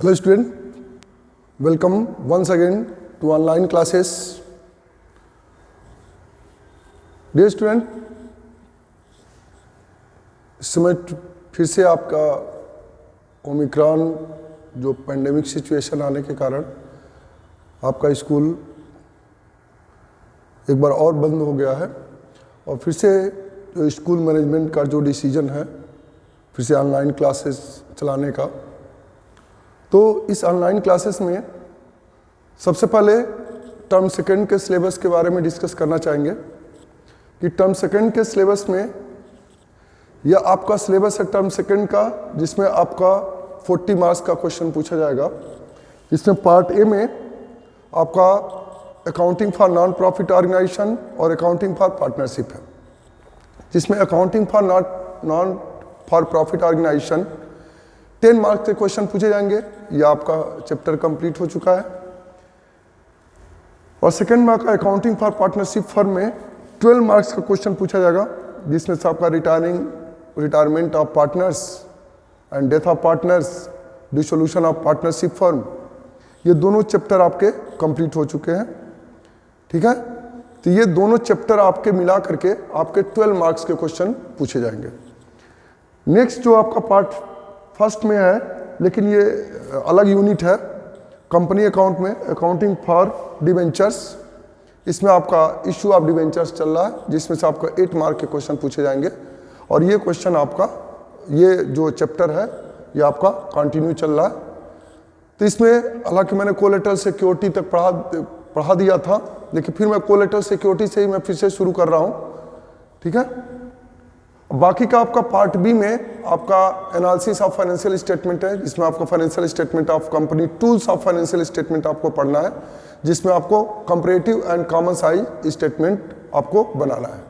Hello student, welcome once again to online classes. Dear student, इस समय फिर से आपका ओमिक्रॉन जो पेंडेमिक सिचुएशन आने के कारण आपका स्कूल एक बार और बंद हो गया है और फिर से जो स्कूल मैनेजमेंट का जो डिसीजन है फिर से ऑनलाइन क्लासेस चलाने का। तो इस ऑनलाइन क्लासेस में सबसे पहले टर्म सेकंड के सिलेबस के बारे में डिस्कस करना चाहेंगे कि टर्म सेकंड के सिलेबस में यह आपका सिलेबस है टर्म सेकंड का, जिसमें आपका 40 मार्क्स का क्वेश्चन पूछा जाएगा। इसमें पार्ट ए में आपका accounting for non profit organization और अकाउंटिंग फॉर पार्टनरशिप है, जिसमें accounting for non for profit organization 10 marks के क्वेश्चन पूछे जाएंगे। यह आपका चैप्टर कंप्लीट हो चुका है। और सेकेंड मार्क का अकाउंटिंग फॉर पार्टनरशिप फर्म में 12 मार्क्स का क्वेश्चन पूछा जाएगा, जिसमें से आपका retirement of partners and death of partners, dissolution of partnership firm, ये दोनों चैप्टर आपके कंप्लीट हो चुके हैं। ठीक है, तो ये दोनों चैप्टर आपके मिला करके आपके 12 मार्क्स के क्वेश्चन पूछे जाएंगे। नेक्स्ट जो आपका पार्ट फर्स्ट में है, लेकिन ये अलग यूनिट है, कंपनी अकाउंट में अकाउंटिंग फॉर डिवेंचर्स, इसमें आपका इश्यू ऑफ डिवेंचर्स चल रहा है, जिसमें से आपका 8 मार्क के क्वेश्चन पूछे जाएंगे। और ये क्वेश्चन आपका ये जो चैप्टर है ये आपका कंटिन्यू चल रहा है। तो इसमें हालांकि मैंने कोलेटरल सिक्योरिटी तक पढ़ा दिया था, लेकिन फिर मैं कोलेटरल सिक्योरिटी से ही मैं फिर से शुरू कर रहा हूँ। ठीक है, बाकी का आपका पार्ट बी में आपका एनालिसिस ऑफ फाइनेंशियल स्टेटमेंट है, जिसमें आपको financial statement of company, tools of financial statement आपको पढ़ना है, जिसमें आपको comparative and common size statement आपको बनाना है।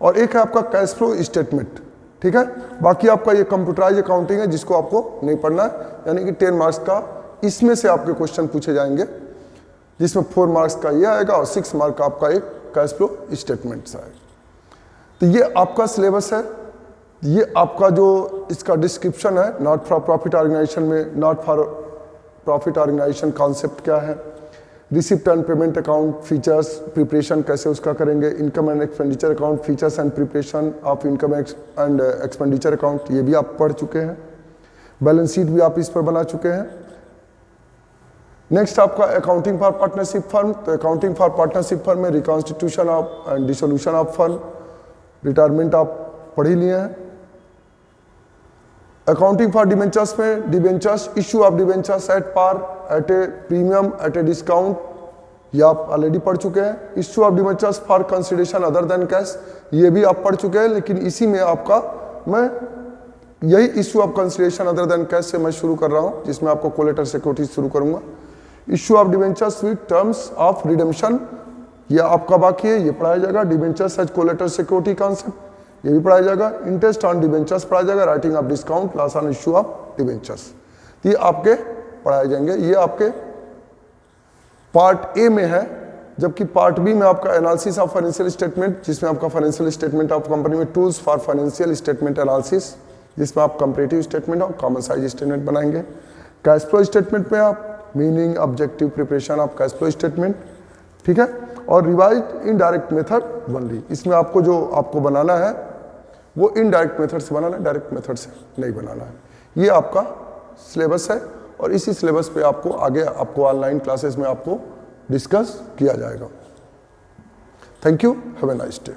और एक है आपका कैश फ्लो स्टेटमेंट। ठीक है, बाकी आपका ये कंप्यूटराइज अकाउंटिंग है, जिसको आपको नहीं पढ़ना है, यानी कि 10 मार्क्स का इसमें से आपके क्वेश्चन पूछे जाएंगे, जिसमें 4 मार्क्स का ये आएगा और 6 मार्क का आपका एक कैश फ्लो स्टेटमेंट आएगा। तो ये आपका सिलेबस है। ये आपका जो इसका डिस्क्रिप्शन है, नॉट फॉर प्रॉफिट ऑर्गेनाइजेशन में not for profit organization concept क्या है, receipt and payment account features, preparation कैसे उसका करेंगे, income and expenditure account features and preparation of income and expenditure account, ये भी आप पढ़ चुके हैं। बैलेंस शीट भी आप इस पर बना चुके हैं। नेक्स्ट आपका अकाउंटिंग फॉर पार्टनरशिप फर्म, तो अकाउंटिंग फॉर पार्टनरशिप फर्म में reconstitution of and dissolution of firm, retirement आप पढ़ ही लिए हैं। अकाउंटिंग फॉर डिबेंचर्स में debentures, issue of debentures at par, at a premium, at a discount, ये आप ऑलरेडी पढ़ चुके हैं। Issue of debentures for consideration other than cash, ये भी आप पढ़ चुके हैं, लेकिन इसी में आपका मैं यही issue of consideration other than cash से मैं शुरू कर रहा हूं, जिसमें आपको कोलेटर सिक्योरिटी शुरू करूंगा। Issue of debentures with terms of redemption, यह आपका बाकी है, ये पढ़ाया जाएगा। Debentures as collateral security concept, ये भी पढ़ाया जाएगा। इंटरेस्ट ऑन डिबेंचर्स पढ़ाया जाएगा। Writing off discount, loss on issue of debentures, ये आपके पढ़ाए जाएंगे। ये आपके पार्ट ए में है, जबकि पार्ट बी में आपका एनालिसिस ऑफ फाइनेंशियल स्टेटमेंट, जिसमें आपका फाइनेंशियल स्टेटमेंट ऑफ कंपनी में tools for financial statement analysis, जिसमें आप कंपैरेटिव स्टेटमेंट और कॉमन साइज स्टेटमेंट बनाएंगे। कैश फ्लो स्टेटमेंट में आप meaning, objective, preparation of cash flow statement. ठीक है, और रिवाइज्ड इनडायरेक्ट मेथड ओनली, इसमें आपको जो आपको बनाना है वो इनडायरेक्ट मेथड से बनाना है, डायरेक्ट मेथड से नहीं बनाना है। ये आपका सिलेबस है और इसी सिलेबस पे आपको आगे आपको ऑनलाइन क्लासेस में आपको डिस्कस किया जाएगा। Thank you, have a nice day.